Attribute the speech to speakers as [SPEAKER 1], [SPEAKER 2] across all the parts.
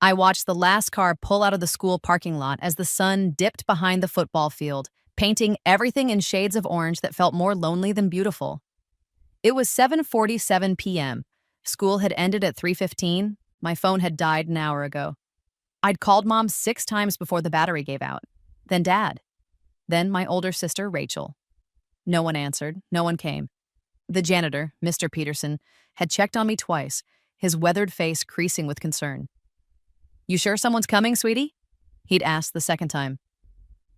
[SPEAKER 1] I watched the last car pull out of the school parking lot as the sun dipped behind the football field, painting everything in shades of orange that felt more lonely than beautiful. It was 7:47 p.m. School had ended at 3:15. My phone had died an hour ago. I'd called Mom 6 times before the battery gave out. Then Dad. Then my older sister, Rachel. No one answered. No one came. The janitor, Mr. Peterson, had checked on me twice, his weathered face creasing with concern. "You sure someone's coming, sweetie?" He'd asked the second time.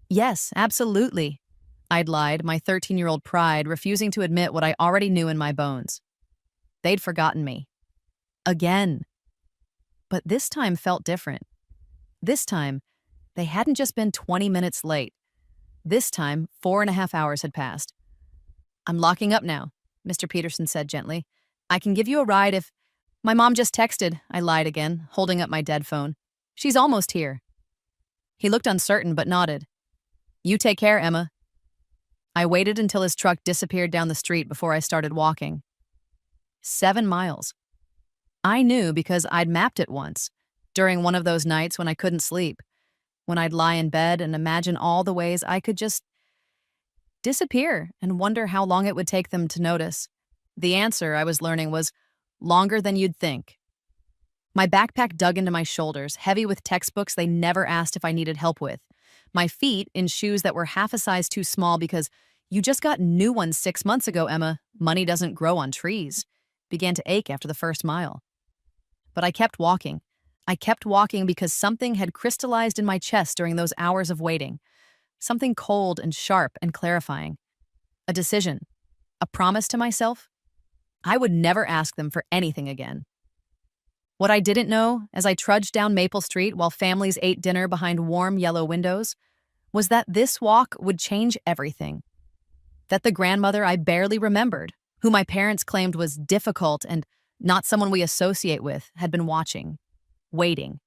[SPEAKER 1] "Yes, absolutely," I'd lied, my 13-year-old pride refusing to admit what I already knew in my bones. They'd forgotten me. Again. But this time felt different. This time, they hadn't just been 20 minutes late. This time, 4.5 hours had passed. "I'm locking up now," Mr. Peterson said gently. "I can give you a ride if—" "My mom just texted," I lied again, holding up my dead phone. "She's almost here." He looked uncertain but nodded. "You take care, Emma." I waited until his truck disappeared down the street before I started walking. 7 miles. I knew because I'd mapped it once, during one of those nights when I couldn't sleep, when I'd lie in bed and imagine all the ways I could just disappear and wonder how long it would take them to notice. The answer, I was learning, was longer than you'd think. My backpack dug into my shoulders, heavy with textbooks they never asked if I needed help with. My feet in shoes that were half a size too small because "you just got new ones 6 months ago, Emma. Money doesn't grow on trees," began to ache after the first mile. But I kept walking. I kept walking because something had crystallized in my chest during those hours of waiting. Something cold and sharp and clarifying. A decision. A promise to myself. I would never ask them for anything again. What I didn't know, as I trudged down Maple Street while families ate dinner behind warm yellow windows, was that this walk would change everything. That the grandmother I barely remembered, who my parents claimed was difficult and not someone we associate with, had been watching, waiting,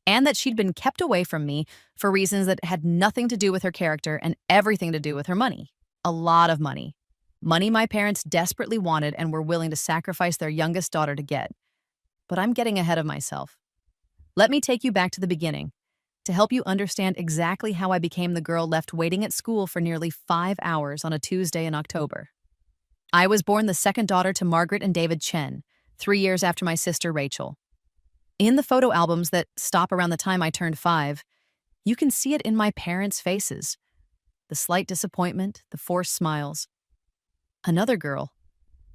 [SPEAKER 1] and that she'd been kept away from me for reasons that had nothing to do with her character and everything to do with her money. A lot of money. Money my parents desperately wanted and were willing to sacrifice their youngest daughter to get. But I'm getting ahead of myself. Let me take you back to the beginning, to help you understand exactly how I became the girl left waiting at school for nearly 5 hours on a Tuesday in October. I was born the second daughter to Margaret and David Chen, 3 years after my sister Rachel. In the photo albums that stop around the time I turned 5, you can see it in my parents' faces. The slight disappointment, the forced smiles. Another girl.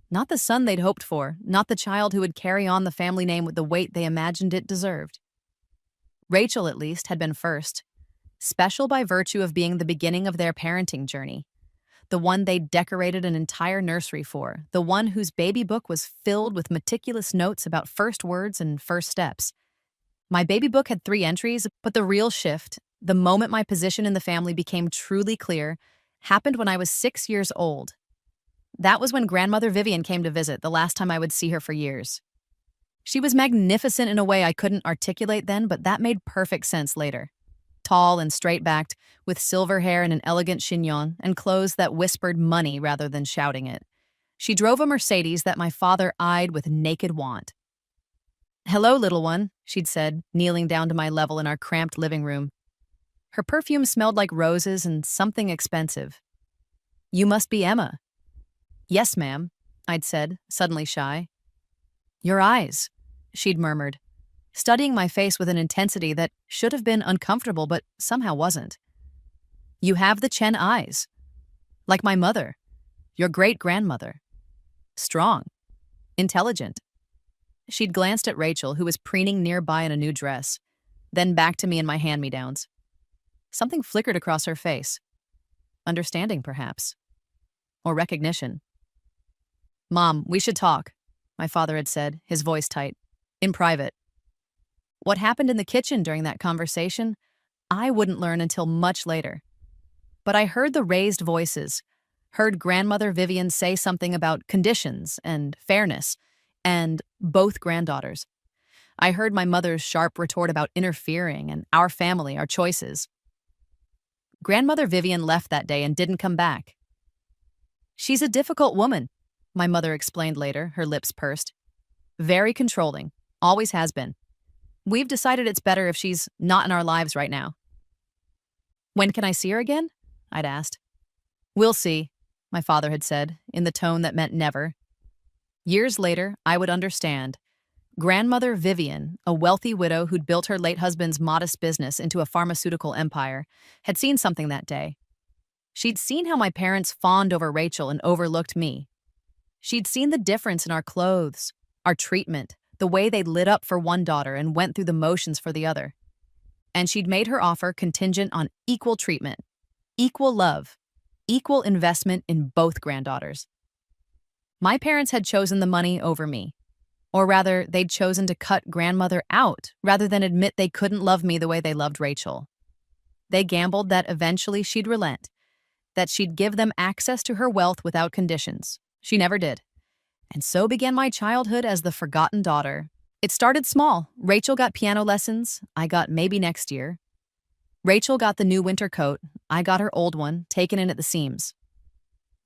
[SPEAKER 1] Not the son they'd hoped for, not the child who would carry on the family name with the weight they imagined it deserved. Rachel, at least, had been first, special by virtue of being the beginning of their parenting journey. The one they'd decorated an entire nursery for, the one whose baby book was filled with meticulous notes about first words and first steps. My baby book had 3 entries, but the real shift, the moment my position in the family became truly clear, happened when I was 6 years old. That was when Grandmother Vivian came to visit, the last time I would see her for years. She was magnificent in a way I couldn't articulate then, but that made perfect sense later. Tall and straight-backed, with silver hair and an elegant chignon, and clothes that whispered money rather than shouting it. She drove a Mercedes that my father eyed with naked want. "Hello, little one," she'd said, kneeling down to my level in our cramped living room. Her perfume smelled like roses and something expensive. "You must be Emma." "Yes, ma'am," I'd said, suddenly shy. "Your eyes," she'd murmured, studying my face with an intensity that should have been uncomfortable but somehow wasn't. "You have the Chen eyes. Like my mother, your great-grandmother. Strong. Intelligent." She'd glanced at Rachel, who was preening nearby in a new dress, then back to me in my hand-me-downs. Something flickered across her face. Understanding, perhaps. Or recognition. "Mom, we should talk," my father had said, his voice tight. "In private." What happened in the kitchen during that conversation, I wouldn't learn until much later. But I heard the raised voices, heard Grandmother Vivian say something about conditions and fairness, and both granddaughters. I heard my mother's sharp retort about interfering and our family, our choices. Grandmother Vivian left that day and didn't come back. "She's a difficult woman," my mother explained later, her lips pursed. "Very controlling, always has been. We've decided it's better if she's not in our lives right now. When can I see her again? I'd asked. We'll see, my father had said, in the tone that meant never. Years later, I would understand. Grandmother Vivian, a wealthy widow who'd built her late husband's modest business into a pharmaceutical empire, had seen something that day. She'd seen how my parents fawned over Rachel and overlooked me. She'd seen the difference in our clothes, our treatment, the way they lit up for one daughter and went through the motions for the other. And she'd made her offer contingent on equal treatment, equal love, equal investment in both granddaughters. My parents had chosen the money over me. Or rather, they'd chosen to cut grandmother out rather than admit they couldn't love me the way they loved Rachel. They gambled that eventually she'd relent, that she'd give them access to her wealth without conditions. She never did. And so began my childhood as the forgotten daughter. It started small. Rachel got piano lessons. I got maybe next year. Rachel got the new winter coat. I got her old one, taken in at the seams.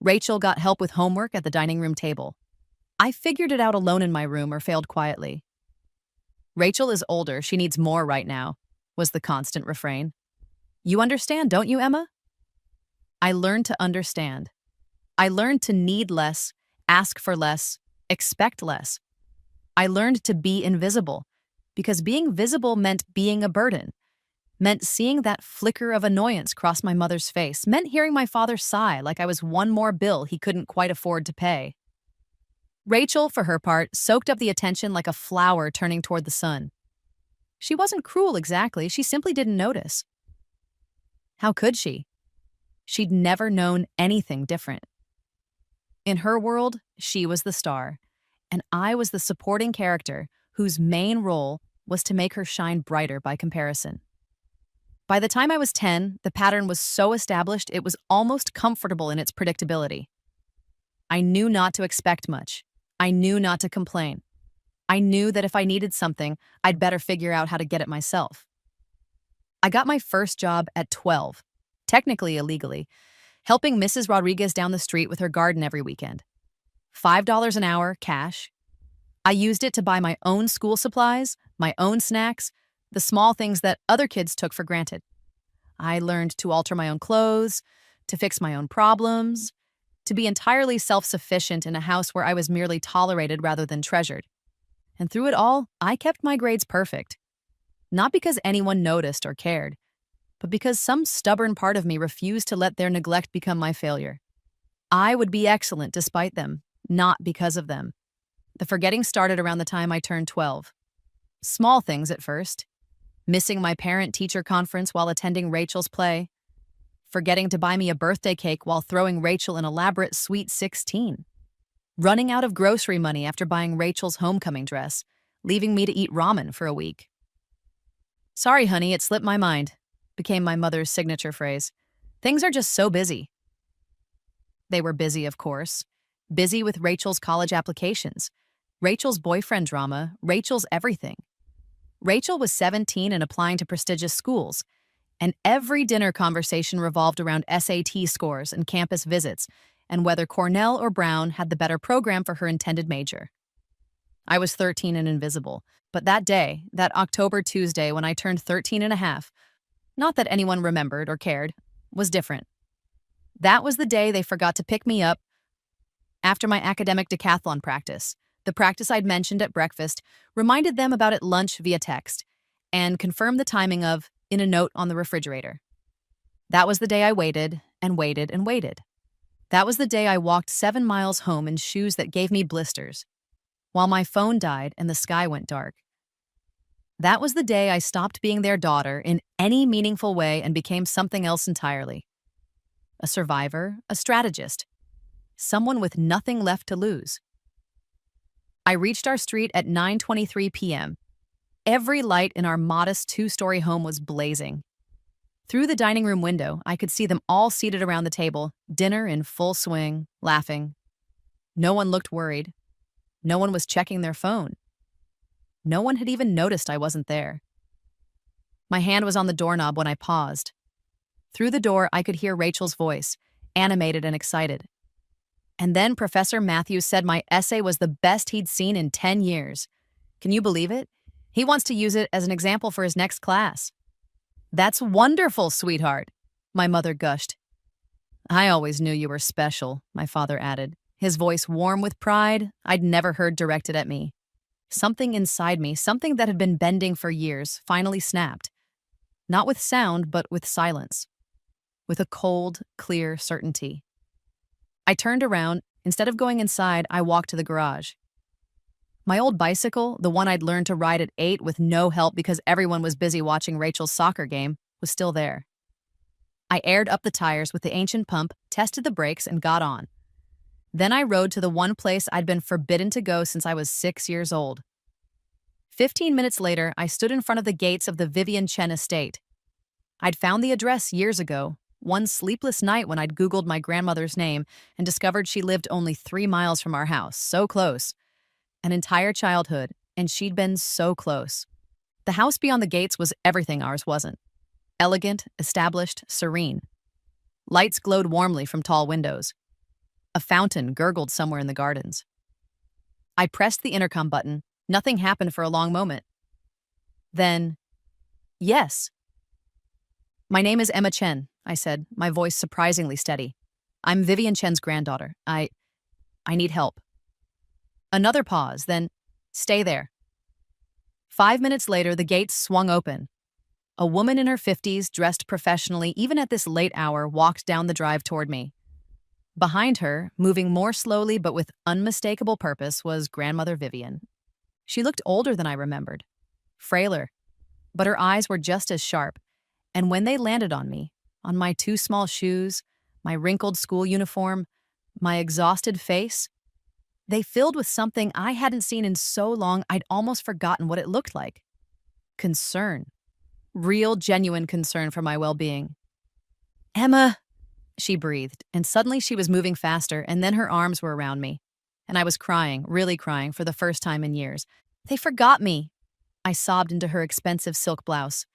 [SPEAKER 1] Rachel got help with homework at the dining room table. I figured it out alone in my room or failed quietly. Rachel is older. She needs more right now, was the constant refrain. You understand, don't you, Emma? I learned to understand. I learned to need less, ask for less, expect less. I learned to be invisible, because being visible meant being a burden, meant seeing that flicker of annoyance cross my mother's face, meant hearing my father sigh like I was one more bill he couldn't quite afford to pay. Rachel, for her part, soaked up the attention like a flower turning toward the sun. She wasn't cruel exactly, she simply didn't notice. How could she? She'd never known anything different. In her world, she was the star, and I was the supporting character whose main role was to make her shine brighter by comparison. By the time I was 10, the pattern was so established it was almost comfortable in its predictability. I knew not to expect much. I knew not to complain. I knew that if I needed something, I'd better figure out how to get it myself. I got my first job at 12, technically illegally, helping Mrs. Rodriguez down the street with her garden every weekend. $5 an hour, cash. I used it to buy my own school supplies, my own snacks, the small things that other kids took for granted. I learned to alter my own clothes, to fix my own problems, to be entirely self-sufficient in a house where I was merely tolerated rather than treasured. And through it all, I kept my grades perfect. Not because anyone noticed or cared, but because some stubborn part of me refused to let their neglect become my failure. I would be excellent despite them, not because of them. The forgetting started around the time I turned 12. Small things at first. Missing my parent-teacher conference while attending Rachel's play. Forgetting to buy me a birthday cake while throwing Rachel an elaborate Sweet 16. Running out of grocery money after buying Rachel's homecoming dress, leaving me to eat ramen for a week. Sorry, honey, it slipped my mind, became my mother's signature phrase. Things are just so busy. They were busy, of course. Busy with Rachel's college applications, Rachel's boyfriend drama, Rachel's everything. Rachel was 17 and applying to prestigious schools, and every dinner conversation revolved around SAT scores and campus visits, and whether Cornell or Brown had the better program for her intended major. I was 13 and invisible, but that day, that October Tuesday when I turned 13 and a half, not that anyone remembered or cared, was different. That was the day they forgot to pick me up after my academic decathlon practice. The practice I'd mentioned at breakfast, reminded them about at lunch via text, and confirmed the timing of in a note on the refrigerator. That was the day I waited and waited and waited. That was the day I walked 7 miles home in shoes that gave me blisters, while my phone died and the sky went dark. That was the day I stopped being their daughter in any meaningful way and became something else entirely. A survivor, a strategist, someone with nothing left to lose. I reached our street at 9:23 p.m. Every light in our modest 2-story home was blazing. Through the dining room window, I could see them all seated around the table, dinner in full swing, laughing. No one looked worried. No one was checking their phone. No one had even noticed I wasn't there. My hand was on the doorknob when I paused. Through the door, I could hear Rachel's voice, animated and excited. And then Professor Matthews said my essay was the best he'd seen in 10 years. Can you believe it? He wants to use it as an example for his next class. That's wonderful, sweetheart, my mother gushed. I always knew you were special, my father added, his voice warm with pride I'd never heard directed at me. Something inside me, something that had been bending for years, finally snapped. Not with sound, but with silence. With a cold, clear certainty. I turned around. Instead of going inside, I walked to the garage. My old bicycle, the one I'd learned to ride at 8 with no help because everyone was busy watching Rachel's soccer game, was still there. I aired up the tires with the ancient pump, tested the brakes, and got on. Then I rode to the one place I'd been forbidden to go since I was 6 years old. 15 minutes later, I stood in front of the gates of the Vivian Chen estate. I'd found the address years ago, one sleepless night when I'd Googled my grandmother's name and discovered she lived only 3 miles from our house, so close. An entire childhood, and she'd been so close. The house beyond the gates was everything ours wasn't. Elegant, established, serene. Lights glowed warmly from tall windows. A fountain gurgled somewhere in the gardens. I pressed the intercom button. Nothing happened for a long moment. Then, yes. My name is Emma Chen, I said, my voice surprisingly steady. I'm Vivian Chen's granddaughter. I need help. Another pause, then, stay there. 5 minutes later, the gates swung open. A woman in her 50s, dressed professionally, even at this late hour, walked down the drive toward me. Behind her, moving more slowly but with unmistakable purpose, was Grandmother Vivian. She looked older than I remembered, frailer, but her eyes were just as sharp, and when they landed on me, on my 2 small shoes, my wrinkled school uniform, my exhausted face, they filled with something I hadn't seen in so long I'd almost forgotten what it looked like. Concern. Real, genuine concern for my well-being. Emma, she breathed, and suddenly she was moving faster, and then her arms were around me. And I was crying, really crying, for the first time in years. They forgot me. I sobbed into her expensive silk blouse.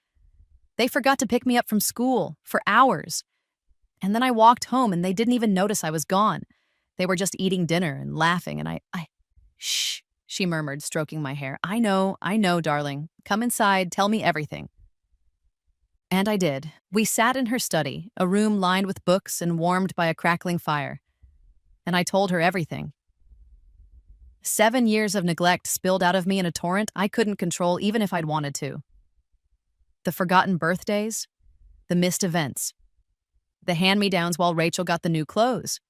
[SPEAKER 1] They forgot to pick me up from school, for hours. And then I walked home, and they didn't even notice I was gone. They were just eating dinner and laughing, and Shh, she murmured, stroking my hair. I know, darling. Come inside, tell me everything. And I did. We sat in her study, a room lined with books and warmed by a crackling fire. And I told her everything. 7 years of neglect spilled out of me in a torrent I couldn't control even if I'd wanted to. The forgotten birthdays, the missed events, the hand-me-downs while Rachel got the new clothes,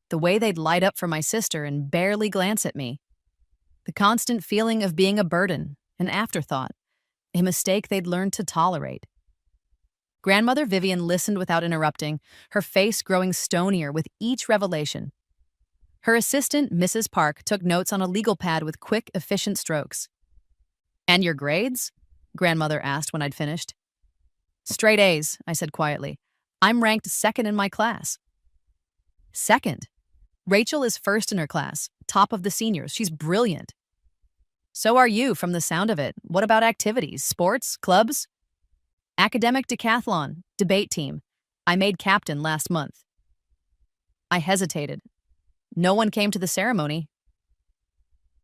[SPEAKER 1] the way they'd light up for my sister and barely glance at me, the constant feeling of being a burden, an afterthought, a mistake they'd learned to tolerate. Grandmother Vivian listened without interrupting, her face growing stonier with each revelation. Her assistant, Mrs. Park, took notes on a legal pad with quick, efficient strokes. And your grades? Grandmother asked when I'd finished. Straight A's, I said quietly. I'm ranked second in my class. Second? Rachel is first in her class, top of the seniors. She's brilliant. So are you, from the sound of it. What about activities, sports, clubs? Academic decathlon, debate team. I made captain last month. I hesitated. No one came to the ceremony.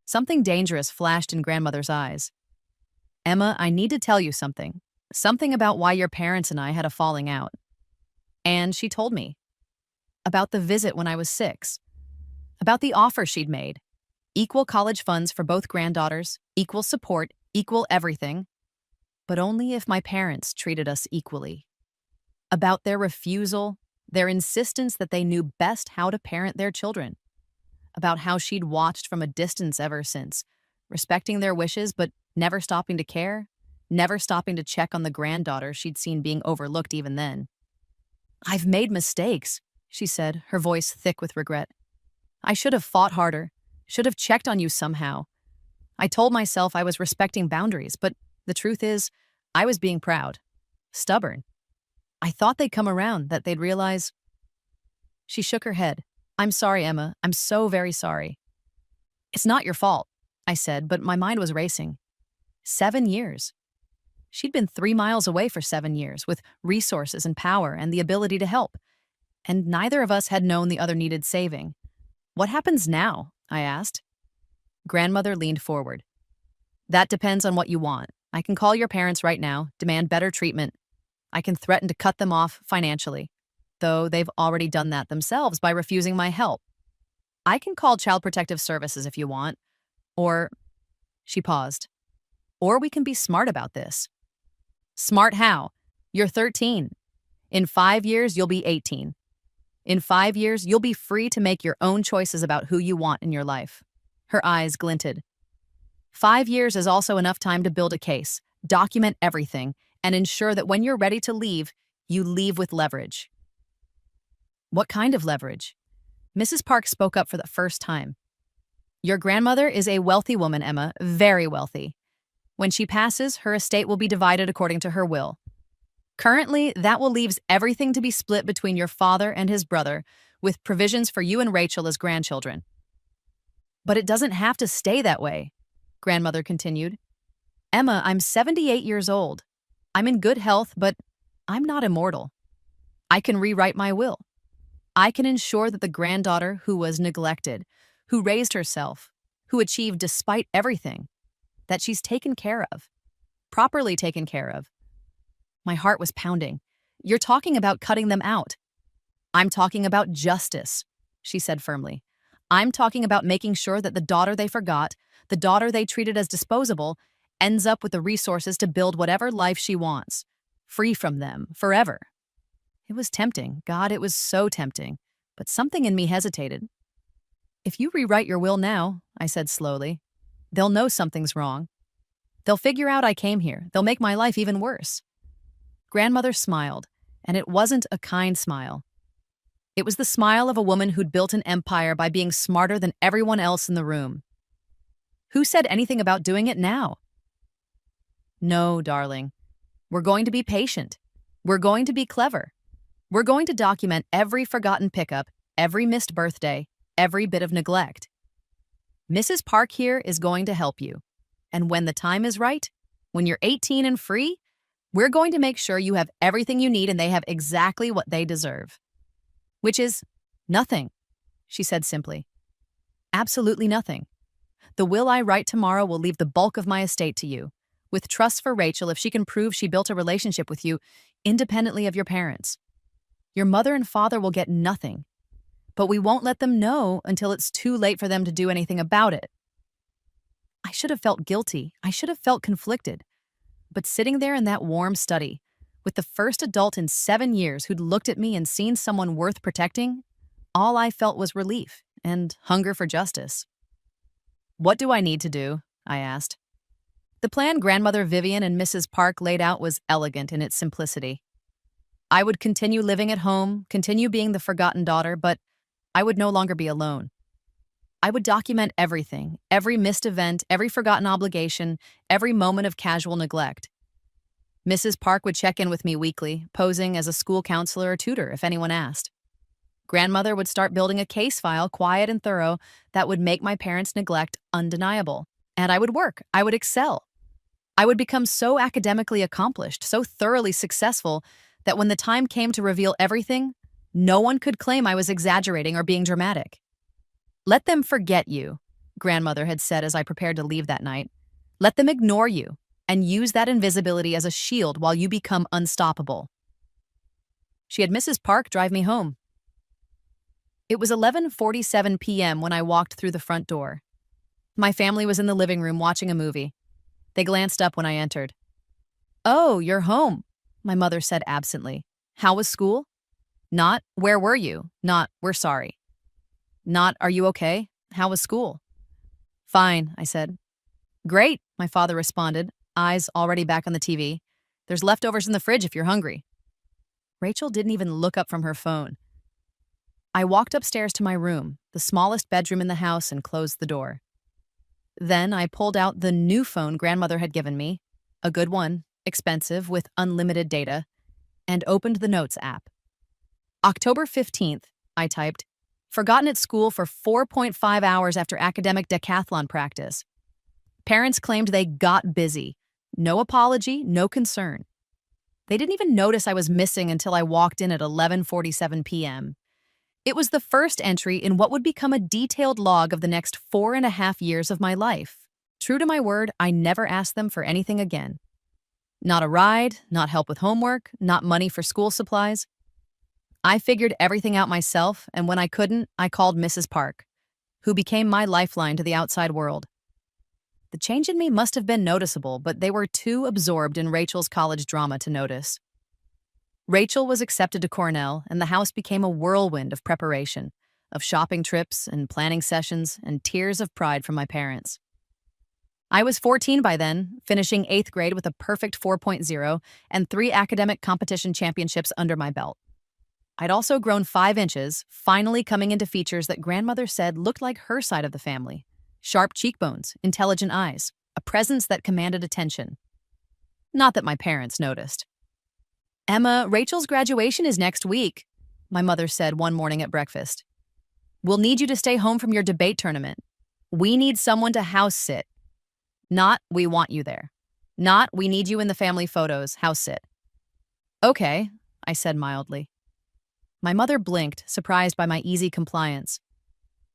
[SPEAKER 1] Something dangerous flashed in Grandmother's eyes. Emma, I need to tell you something. Something about why your parents and I had a falling out. And she told me. About the visit when I was 6. About the offer she'd made. Equal college funds for both granddaughters, equal support, equal everything. But only if my parents treated us equally. About their refusal, their insistence that they knew best how to parent their children. About how she'd watched from a distance ever since, respecting their wishes but never stopping to care, never stopping to check on the granddaughter she'd seen being overlooked even then. I've made mistakes, she said, her voice thick with regret. I should have fought harder, should have checked on you somehow. I told myself I was respecting boundaries, but the truth is, I was being proud, stubborn. I thought they'd come around, that they'd realize. She shook her head. I'm sorry, Emma. I'm so very sorry. It's not your fault, I said, but my mind was racing. 7 years. She'd been 3 miles away for 7 years, with resources and power and the ability to help. And neither of us had known the other needed saving. What happens now? I asked. Grandmother leaned forward. That depends on what you want. I can call your parents right now, demand better treatment. I can threaten to cut them off financially, though they've already done that themselves by refusing my help. I can call Child Protective Services if you want, or, she paused, or we can be smart about this. Smart how? You're 13. In 5 years, you'll be 18. In 5 years, you'll be free to make your own choices about who you want in your life. Her eyes glinted. 5 years is also enough time to build a case, document everything, and ensure that when you're ready to leave, you leave with leverage. What kind of leverage? Mrs. Park spoke up for the first time. Your grandmother is a wealthy woman, Emma, very wealthy. When she passes, her estate will be divided according to her will. Currently, that will leave everything to be split between your father and his brother, with provisions for you and Rachel as grandchildren. But it doesn't have to stay that way, grandmother continued. Emma, I'm 78 years old. I'm in good health, but I'm not immortal. I can rewrite my will. I can ensure that the granddaughter who was neglected, who raised herself, who achieved despite everything, that she's taken care of, properly taken care of. My heart was pounding. You're talking about cutting them out. I'm talking about justice, she said firmly. I'm talking about making sure that the daughter they forgot, the daughter they treated as disposable, ends up with the resources to build whatever life she wants, free from them, forever. It was tempting. God, it was so tempting. But something in me hesitated. If you rewrite your will now, I said slowly, they'll know something's wrong. They'll figure out I came here. They'll make my life even worse. Grandmother smiled, and it wasn't a kind smile. It was the smile of a woman who'd built an empire by being smarter than everyone else in the room. Who said anything about doing it now? No, darling. We're going to be patient. We're going to be clever. We're going to document every forgotten pickup, every missed birthday, every bit of neglect. Mrs. Park here is going to help you. And when the time is right, when you're 18 and free, we're going to make sure you have everything you need and they have exactly what they deserve. Which is nothing, she said simply. Absolutely nothing. The will I write tomorrow will leave the bulk of my estate to you, with trust for Rachel if she can prove she built a relationship with you independently of your parents. Your mother and father will get nothing, but we won't let them know until it's too late for them to do anything about it. I should have felt guilty. I should have felt conflicted. But sitting there in that warm study, with the first adult in 7 years who'd looked at me and seen someone worth protecting, all I felt was relief and hunger for justice. What do I need to do? I asked. The plan Grandmother Vivian and Mrs. Park laid out was elegant in its simplicity. I would continue living at home, continue being the forgotten daughter, but I would no longer be alone. I would document everything, every missed event, every forgotten obligation, every moment of casual neglect. Mrs. Park would check in with me weekly, posing as a school counselor or tutor if anyone asked. Grandmother would start building a case file, quiet and thorough, that would make my parents' neglect undeniable. And I would work. I would excel. I would become so academically accomplished, so thoroughly successful, that when the time came to reveal everything, no one could claim I was exaggerating or being dramatic. Let them forget you, Grandmother had said as I prepared to leave that night. Let them ignore you and use that invisibility as a shield while you become unstoppable. She had Mrs. Park drive me home. It was 11:47 p.m. when I walked through the front door. My family was in the living room watching a movie. They glanced up when I entered. "Oh, you're home," my mother said absently. "How was school?" Not, "Where were you?" Not, "We're sorry." Not, "Are you okay? How was school?" "Fine," I said. "Great," my father responded, eyes already back on the TV. "There's leftovers in the fridge if you're hungry." Rachel didn't even look up from her phone. I walked upstairs to my room, the smallest bedroom in the house, and closed the door. Then I pulled out the new phone Grandmother had given me, a good one, expensive, with unlimited data, and opened the Notes app. October 15th, I typed, forgotten at school for 4.5 hours after academic decathlon practice. Parents claimed they got busy. No apology, no concern. They didn't even notice I was missing until I walked in at 11:47 p.m. It was the first entry in what would become a detailed log of the next 4.5 years of my life. True to my word, I never asked them for anything again. Not a ride, not help with homework, not money for school supplies. I figured everything out myself, and when I couldn't, I called Mrs. Park, who became my lifeline to the outside world. The change in me must have been noticeable, but they were too absorbed in Rachel's college drama to notice. Rachel was accepted to Cornell, and the house became a whirlwind of preparation, of shopping trips and planning sessions and tears of pride from my parents. I was 14 by then, finishing 8th grade with a perfect 4.0 and 3 academic competition championships under my belt. I'd also grown 5 inches, finally coming into features that grandmother said looked like her side of the family. Sharp cheekbones, intelligent eyes, a presence that commanded attention. Not that my parents noticed. "Emma, Rachel's graduation is next week," my mother said one morning at breakfast. "We'll need you to stay home from your debate tournament. We need someone to house sit. Not, we want you there. Not, we need you in the family photos, house sit." "Okay," I said mildly. My mother blinked, surprised by my easy compliance.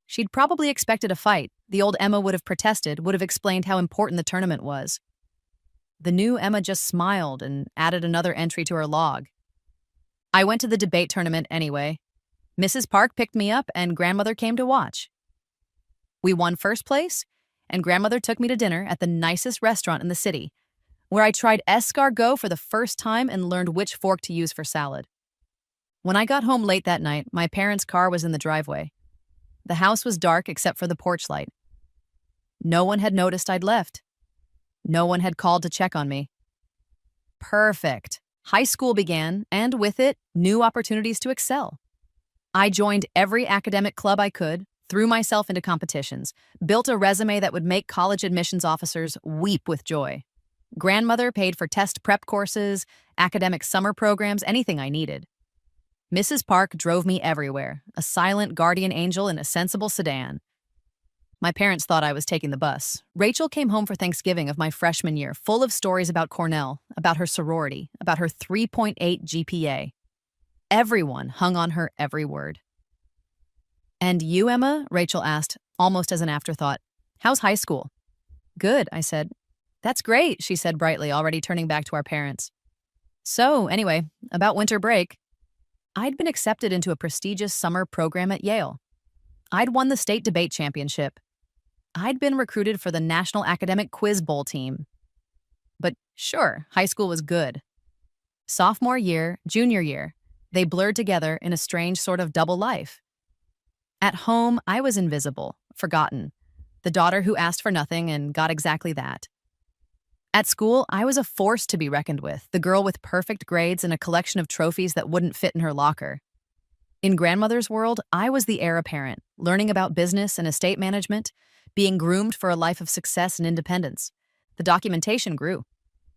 [SPEAKER 1] She'd probably expected a fight. The old Emma would have protested, would have explained how important the tournament was. The new Emma just smiled and added another entry to her log. I went to the debate tournament anyway. Mrs. Park picked me up, and grandmother came to watch. We won first place, and grandmother took me to dinner at the nicest restaurant in the city, where I tried escargot for the first time and learned which fork to use for salad. When I got home late that night, my parents' car was in the driveway. The house was dark except for the porch light. No one had noticed I'd left. No one had called to check on me. Perfect. High school began, and with it, new opportunities to excel. I joined every academic club I could, threw myself into competitions, built a resume that would make college admissions officers weep with joy. Grandmother paid for test prep courses, academic summer programs, anything I needed. Mrs. Park drove me everywhere, a silent guardian angel in a sensible sedan. My parents thought I was taking the bus. Rachel came home for Thanksgiving of my freshman year, full of stories about Cornell, about her sorority, about her 3.8 GPA. Everyone hung on her every word. "And you, Emma?" Rachel asked, almost as an afterthought. "How's high school?" "Good," I said. "That's great," she said brightly, already turning back to our parents. "So, anyway, about winter break." I'd been accepted into a prestigious summer program at Yale. I'd won the state debate championship. I'd been recruited for the National Academic Quiz Bowl team. But sure, high school was good. Sophomore year, junior year, they blurred together in a strange sort of double life. At home, I was invisible, forgotten, the daughter who asked for nothing and got exactly that. At school, I was a force to be reckoned with, the girl with perfect grades and a collection of trophies that wouldn't fit in her locker. In grandmother's world, I was the heir apparent, learning about business and estate management, being groomed for a life of success and independence. The documentation grew.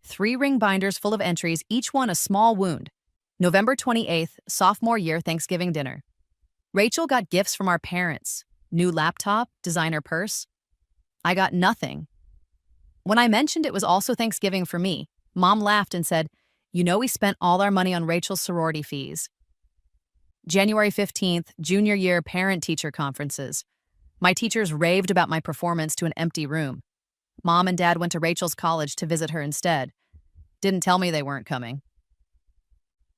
[SPEAKER 1] 3 ring binders full of entries, each one a small wound. November 28th, sophomore year Thanksgiving dinner. Rachel got gifts from our parents. New laptop, designer purse. I got nothing. When I mentioned it was also Thanksgiving for me, Mom laughed and said, "You know we spent all our money on Rachel's sorority fees." January 15th, junior year parent-teacher conferences. My teachers raved about my performance to an empty room. Mom and Dad went to Rachel's college to visit her instead. Didn't tell me they weren't coming.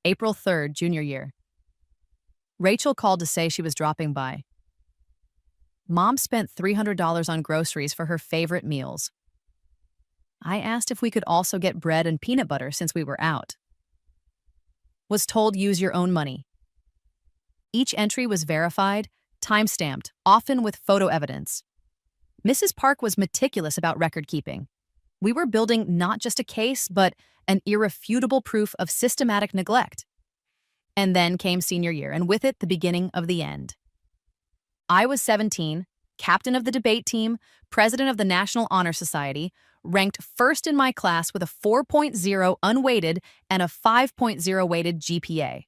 [SPEAKER 1] April 3rd, junior year. Rachel called to say she was dropping by. Mom spent $300 on groceries for her favorite meals. I asked if we could also get bread and peanut butter since we were out. Was told use your own money. Each entry was verified, time-stamped, often with photo evidence. Mrs. Park was meticulous about record-keeping. We were building not just a case, but an irrefutable proof of systematic neglect. And then came senior year, and with it, the beginning of the end. I was 17, captain of the debate team, president of the National Honor Society, ranked first in my class with a 4.0 unweighted and a 5.0 weighted GPA.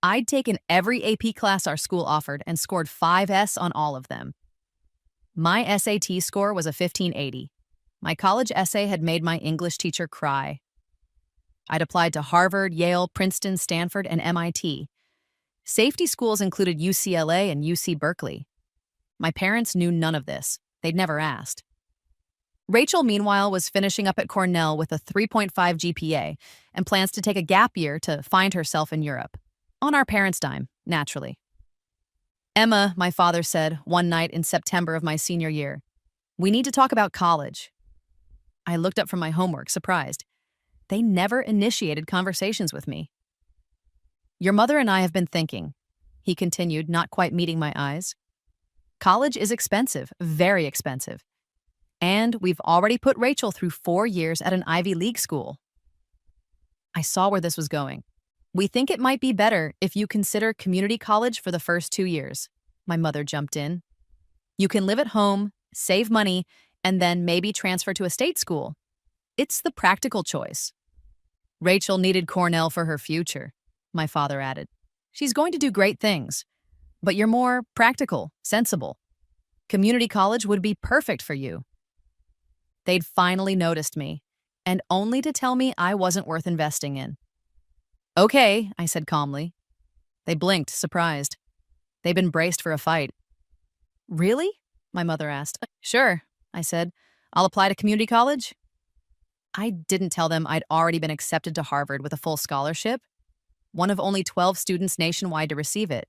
[SPEAKER 1] I'd taken every AP class our school offered and scored 5S on all of them. My SAT score was a 1580. My college essay had made my English teacher cry. I'd applied to Harvard, Yale, Princeton, Stanford, and MIT. Safety schools included UCLA and UC Berkeley. My parents knew none of this. They'd never asked. Rachel, meanwhile, was finishing up at Cornell with a 3.5 GPA and plans to take a gap year to find herself in Europe. On our parents' dime, naturally. Emma, my father said one night in September of my senior year, we need to talk about college. I looked up from my homework, surprised. They never initiated conversations with me. Your mother and I have been thinking, he continued, not quite meeting my eyes. College is expensive, very expensive. And we've already put Rachel through 4 years at an Ivy League school. I saw where this was going. We think it might be better if you consider community college for the first 2 years. My mother jumped in. You can live at home, save money, and then maybe transfer to a state school. It's the practical choice. Rachel needed Cornell for her future, my father added. She's going to do great things, but you're more practical, sensible. Community college would be perfect for you. They'd finally noticed me, and only to tell me I wasn't worth investing in. Okay, I said calmly. They blinked, surprised. They'd been braced for a fight. Really? My mother asked. Sure, I said. I'll apply to community college. I didn't tell them I'd already been accepted to Harvard with a full scholarship, one of only 12 students nationwide to receive it.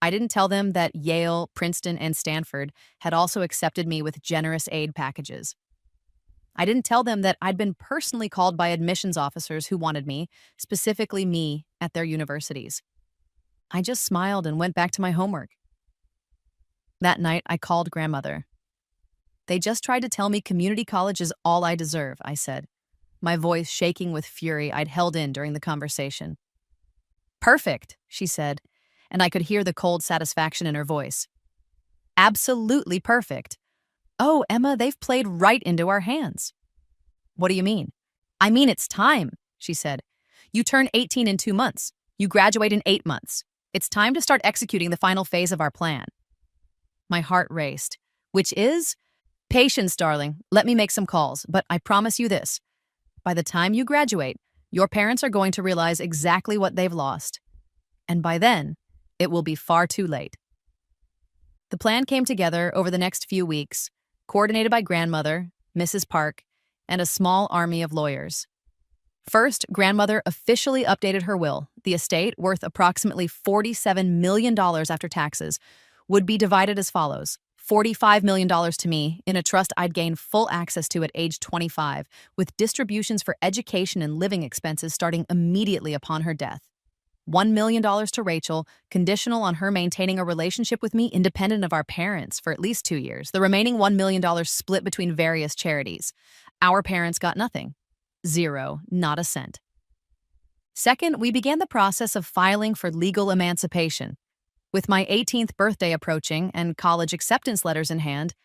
[SPEAKER 1] I didn't tell them that Yale, Princeton, and Stanford had also accepted me with generous aid packages. I didn't tell them that I'd been personally called by admissions officers who wanted me, specifically me, at their universities. I just smiled and went back to my homework. That night, I called grandmother. They just tried to tell me community college is all I deserve, I said, my voice shaking with fury I'd held in during the conversation. Perfect, she said, and I could hear the cold satisfaction in her voice. Absolutely perfect. Oh, Emma, they've played right into our hands. What do you mean? I mean, it's time, she said. You turn 18 in 2 months. You graduate in 8 months. It's time to start executing the final phase of our plan. My heart raced, which is, patience, darling. Let me make some calls, but I promise you this. By the time you graduate, your parents are going to realize exactly what they've lost. And by then, it will be far too late. The plan came together over the next few weeks, coordinated by grandmother, Mrs. Park, and a small army of lawyers. First, grandmother officially updated her will. The estate, worth approximately $47 million after taxes, would be divided as follows. $45 million to me, in a trust I'd gain full access to at age 25, with distributions for education and living expenses starting immediately upon her death. $1 million to Rachel, conditional on her maintaining a relationship with me independent of our parents for at least 2 years. The remaining $1 million split between various charities. Our parents got nothing. Zero, not a cent. Second, we began the process of filing for legal emancipation. With my 18th birthday approaching and college acceptance letters in hand,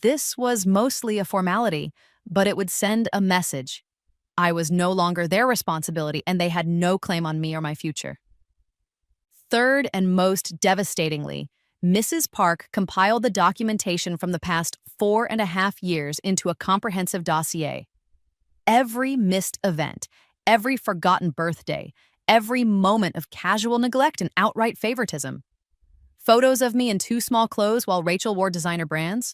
[SPEAKER 1] this was mostly a formality, but it would send a message. I was no longer their responsibility, and they had no claim on me or my future. Third, and most devastatingly, Mrs. Park compiled the documentation from the past 4.5 years into a comprehensive dossier. Every missed event, every forgotten birthday, every moment of casual neglect and outright favoritism. Photos of me in too small clothes while Rachel wore designer brands.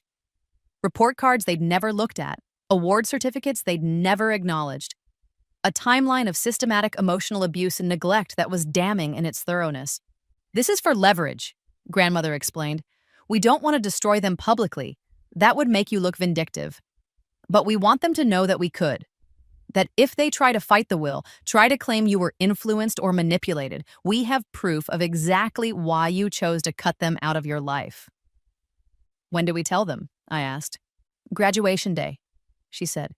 [SPEAKER 1] Report cards they'd never looked at. Award certificates they'd never acknowledged. A timeline of systematic emotional abuse and neglect that was damning in its thoroughness. This is for leverage, grandmother explained. We don't want to destroy them publicly. That would make you look vindictive. But we want them to know that we could. That if they try to fight the will, try to claim you were influenced or manipulated, we have proof of exactly why you chose to cut them out of your life. When do we tell them? I asked. Graduation day, she said.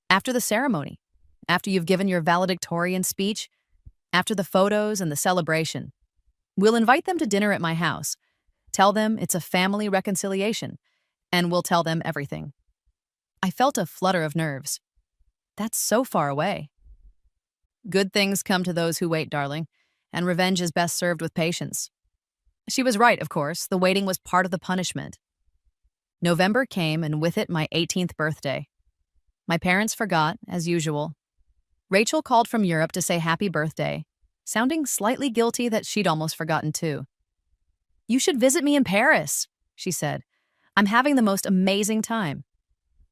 [SPEAKER 1] After the ceremony, after you've given your valedictorian speech, after the photos and the celebration. We'll invite them to dinner at my house. Tell them it's a family reconciliation, and we'll tell them everything. I felt a flutter of nerves. That's so far away. Good things come to those who wait, darling, and revenge is best served with patience. She was right, of course. The waiting was part of the punishment. November came, and with it my 18th birthday. My parents forgot, as usual. Rachel called from Europe to say happy birthday, sounding slightly guilty that she'd almost forgotten too. You should visit me in Paris, she said. I'm having the most amazing time.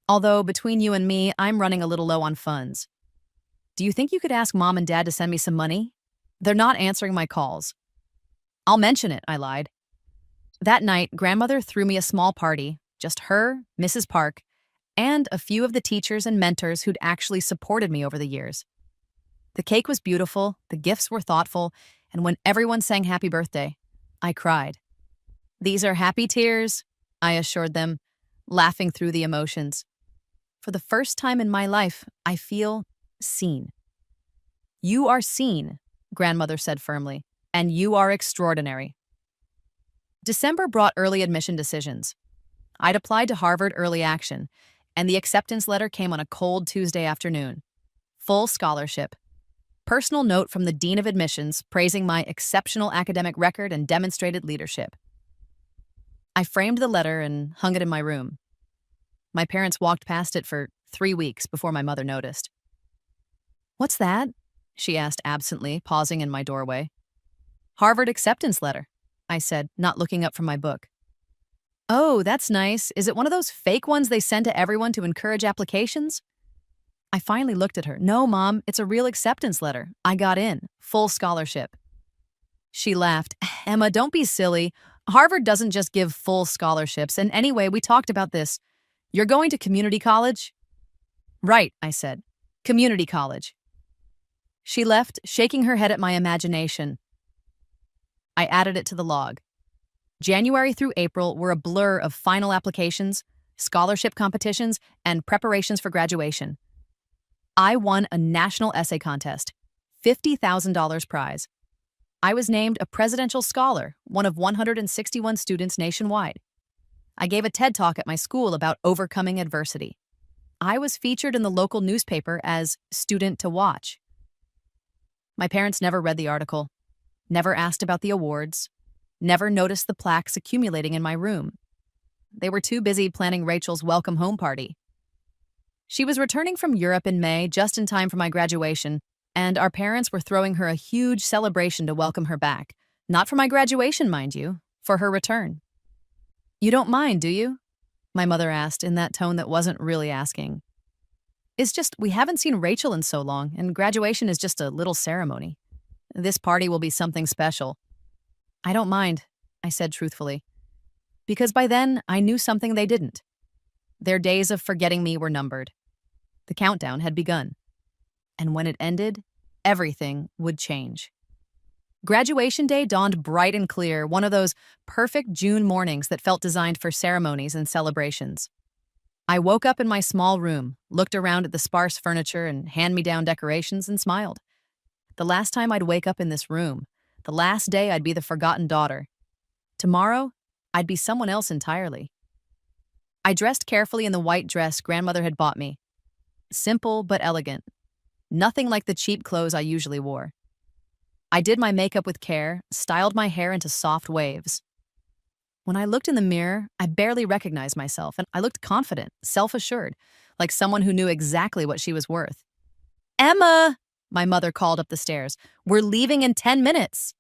[SPEAKER 1] Although, between you and me, I'm running a little low on funds. Do you think you could ask Mom and Dad to send me some money? They're not answering my calls. I'll mention it, I lied. That night, Grandmother threw me a small party, just her, Mrs. Park, and a few of the teachers and mentors who'd actually supported me over the years. The cake was beautiful, the gifts were thoughtful, and when everyone sang happy birthday, I cried. These are happy tears, I assured them, laughing through the emotions. For the first time in my life, I feel seen. You are seen, Grandmother said firmly, and you are extraordinary. December brought early admission decisions. I'd applied to Harvard Early Action, and the acceptance letter came on a cold Tuesday afternoon. Full scholarship. Personal note from the Dean of Admissions praising my exceptional academic record and demonstrated leadership. I framed the letter and hung it in my room. My parents walked past it for 3 weeks before my mother noticed. "What's that?" she asked absently, pausing in my doorway. "Harvard acceptance letter," I said, not looking up from my book. "Oh, that's nice. Is it one of those fake ones they send to everyone to encourage applications?" I finally looked at her. "No, Mom, it's a real acceptance letter. I got in. Full scholarship." She laughed. "Emma, don't be silly. Harvard doesn't just give full scholarships, and anyway, we talked about this. You're going to community college?" "Right," I said. "Community college." She left, shaking her head at my imagination. I added it to the log. January through April were a blur of final applications, scholarship competitions, and preparations for graduation. I won a national essay contest, $50,000 prize. I was named a presidential scholar, one of 161 students nationwide. I gave a TED Talk at my school about overcoming adversity. I was featured in the local newspaper as student to watch. My parents never read the article, never asked about the awards, never noticed the plaques accumulating in my room. They were too busy planning Rachel's welcome home party. She was returning from Europe in May, just in time for my graduation, and our parents were throwing her a huge celebration to welcome her back. Not for my graduation, mind you, for her return. "You don't mind, do you?" my mother asked in that tone that wasn't really asking. "It's just we haven't seen Rachel in so long, and graduation is just a little ceremony. This party will be something special." "I don't mind," I said truthfully, because by then I knew something they didn't. Their days of forgetting me were numbered. The countdown had begun. And when it ended, everything would change. Graduation day dawned bright and clear, one of those perfect June mornings that felt designed for ceremonies and celebrations. I woke up in my small room, looked around at the sparse furniture and hand-me-down decorations, and smiled. The last time I'd wake up in this room, the last day I'd be the forgotten daughter. Tomorrow, I'd be someone else entirely. I dressed carefully in the white dress Grandmother had bought me. Simple but elegant. Nothing like the cheap clothes I usually wore. I did my makeup with care, styled my hair into soft waves. When I looked in the mirror, I barely recognized myself, and I looked confident, self-assured, like someone who knew exactly what she was worth. "Emma!" my mother called up the stairs. "We're leaving in 10 minutes."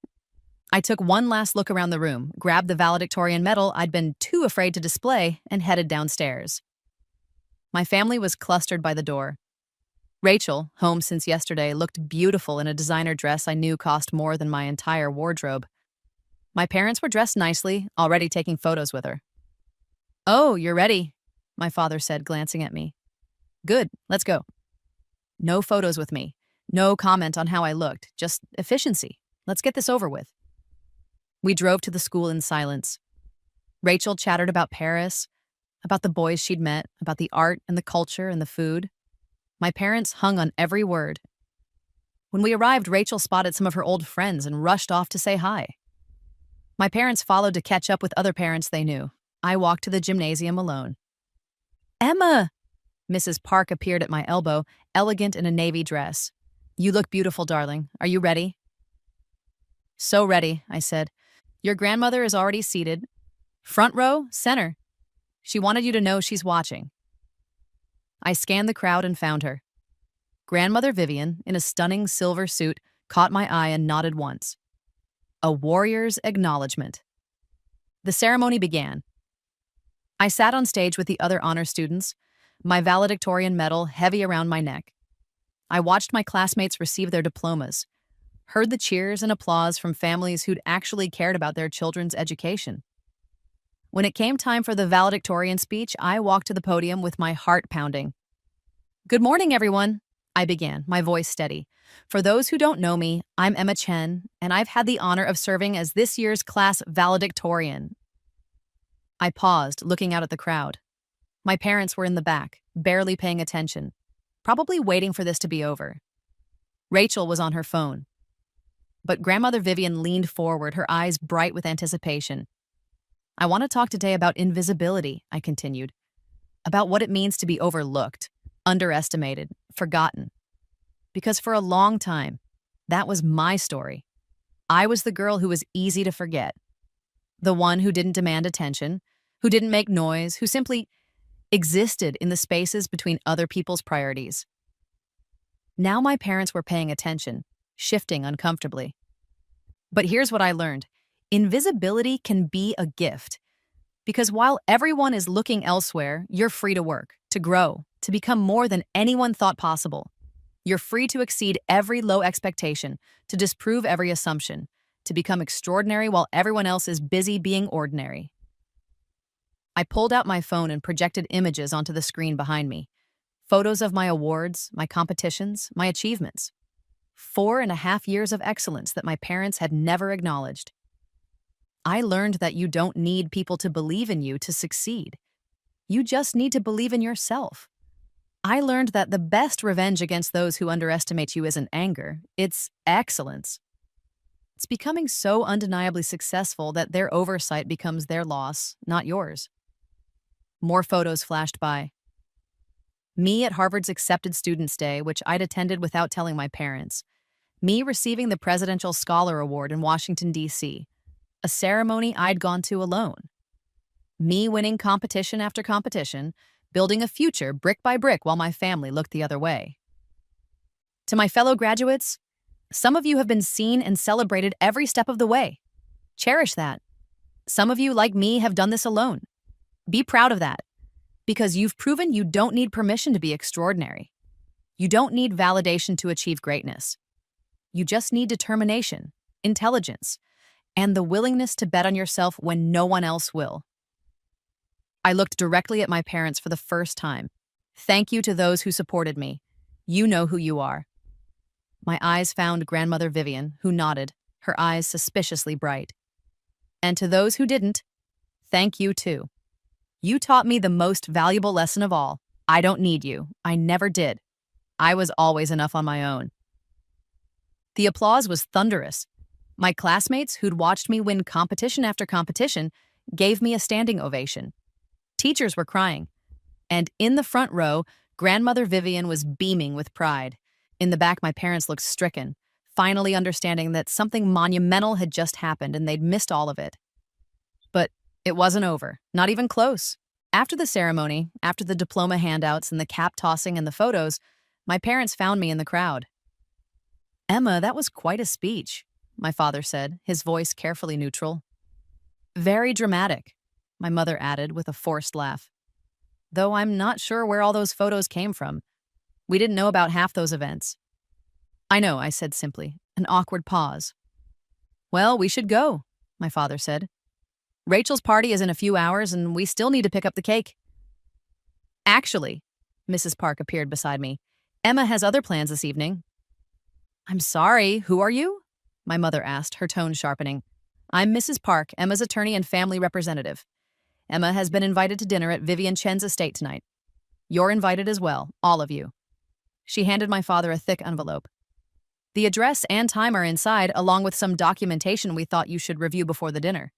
[SPEAKER 1] I took one last look around the room, grabbed the valedictorian medal I'd been too afraid to display, and headed downstairs. My family was clustered by the door. Rachel, home since yesterday, looked beautiful in a designer dress I knew cost more than my entire wardrobe. My parents were dressed nicely, already taking photos with her. "Oh, you're ready," my father said, glancing at me. "Good, let's go." No photos with me. No comment on how I looked, just efficiency. Let's get this over with. We drove to the school in silence. Rachel chattered about Paris, about the boys she'd met, about the art and the culture and the food. My parents hung on every word. When we arrived, Rachel spotted some of her old friends and rushed off to say hi. My parents followed to catch up with other parents they knew. I walked to the gymnasium alone. "Emma!" Mrs. Park appeared at my elbow, elegant in a navy dress. "You look beautiful, darling. Are you ready?" "So ready," I said. "Your grandmother is already seated. Front row, center. She wanted you to know she's watching." I scanned the crowd and found her. Grandmother Vivian, in a stunning silver suit, caught my eye and nodded once. A warrior's acknowledgement. The ceremony began. I sat on stage with the other honor students. my valedictorian medal heavy around my neck. I watched my classmates receive their diplomas, heard the cheers and applause from families who'd actually cared about their children's education. When it came time for the valedictorian speech, I walked to the podium with my heart pounding. "Good morning, everyone," I began, my voice steady. "For those who don't know me, I'm Emma Chen, and I've had the honor of serving as this year's class valedictorian." I paused, looking out at the crowd. My parents were in the back, barely paying attention, probably waiting for this to be over. Rachel was on her phone. But Grandmother Vivian leaned forward, her eyes bright with anticipation. "I want to talk today about invisibility," I continued, "about what it means to be overlooked, underestimated, forgotten. Because for a long time, that was my story. I was the girl who was easy to forget. The one who didn't demand attention, who didn't make noise, who simply existed in the spaces between other people's priorities. Now my parents were paying attention, shifting uncomfortably. But here's what I learned. Invisibility can be a gift. Because while everyone is looking elsewhere, you're free to work, to grow, to become more than anyone thought possible. You're free to exceed every low expectation, to disprove every assumption, to become extraordinary while everyone else is busy being ordinary." I pulled out my phone and projected images onto the screen behind me. Photos of my awards, my competitions, my achievements. 4.5 years of excellence that my parents had never acknowledged. I learned that you don't need people to believe in you to succeed. You just need to believe in yourself. I learned that the best revenge against those who underestimate you isn't anger, it's excellence. It's becoming so undeniably successful that their oversight becomes their loss, not yours. More photos flashed by. Me at Harvard's Accepted Students Day, which I'd attended without telling my parents. Me receiving the Presidential Scholar Award in Washington, D.C., a ceremony I'd gone to alone. Me winning competition after competition, building a future brick by brick while my family looked the other way. To my fellow graduates, some of you have been seen and celebrated every step of the way. Cherish that. Some of you, like me, have done this alone. Be proud of that, because you've proven you don't need permission to be extraordinary. You don't need validation to achieve greatness. You just need determination, intelligence, and the willingness to bet on yourself when no one else will. I looked directly at my parents for the first time. Thank you to those who supported me. You know who you are. My eyes found Grandmother Vivian, who nodded, her eyes suspiciously bright. And to those who didn't, thank you too. You taught me the most valuable lesson of all. I don't need you. I never did. I was always enough on my own. The applause was thunderous. My classmates, who'd watched me win competition after competition, gave me a standing ovation. Teachers were crying. And in the front row, Grandmother Vivian was beaming with pride. In the back, my parents looked stricken, finally understanding that something monumental had just happened and they'd missed all of it. But it wasn't over, not even close. After the ceremony, after the diploma handouts and the cap tossing and the photos, my parents found me in the crowd. "Emma, that was quite a speech," my father said, his voice carefully neutral. "Very dramatic," my mother added with a forced laugh. "Though I'm not sure where all those photos came from. We didn't know about half those events." "I know," I said simply, an awkward pause. "Well, we should go," my father said. "Rachel's party is in a few hours, and we still need to pick up the cake." "Actually," Mrs. Park appeared beside me, "Emma has other plans this evening." "I'm sorry, who are you?" my mother asked, her tone sharpening. "I'm Mrs. Park, Emma's attorney and family representative. Emma has been invited to dinner at Vivian Chen's estate tonight. You're invited as well, all of you." She handed my father a thick envelope. "The address and time are inside, along with some documentation we thought you should review before the dinner."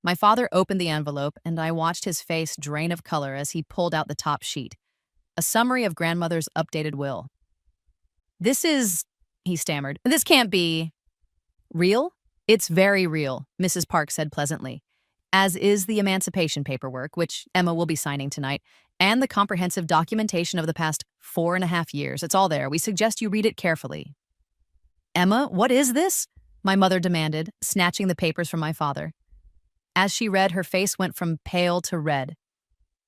[SPEAKER 1] My father opened the envelope, and I watched his face drain of color as he pulled out the top sheet, a summary of Grandmother's updated will. "This is," he stammered, "this can't be." "Real? It's very real," Mrs. Park said pleasantly, "as is the emancipation paperwork, which Emma will be signing tonight, and the comprehensive documentation of the past 4.5 years. It's all there. We suggest you read it carefully." "Emma, what is this?" my mother demanded, snatching the papers from my father. As she read, her face went from pale to red.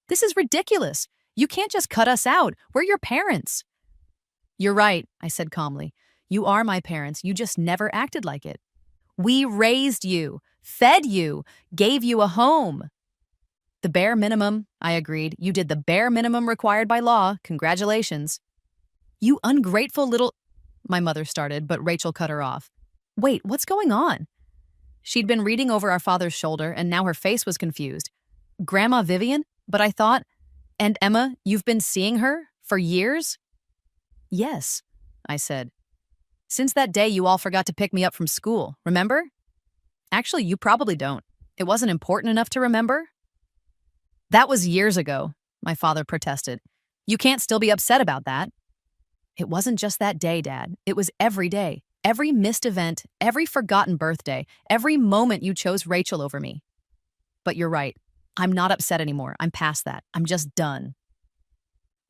[SPEAKER 1] "This is ridiculous. You can't just cut us out. We're your parents. You're right, I said calmly. You are my parents. You just never acted like it. We raised you, fed you, gave you a home. The bare minimum, I agreed. You did the bare minimum required by law. Congratulations. You ungrateful little... My mother started, but Rachel cut her off. Wait, what's going on? She'd been reading over our father's shoulder, and now her face was confused. Grandma Vivian? But I thought... And Emma, you've been seeing her? For years? Yes, I said. Since that day you all forgot to pick me up from school, remember? Actually, you probably don't. It wasn't important enough to remember? That was years ago, my father protested. You can't still be upset about that. It wasn't just that day, Dad. It was every day. Every missed event, every forgotten birthday, every moment you chose Rachel over me. But you're right. I'm not upset anymore. I'm past that. I'm just done.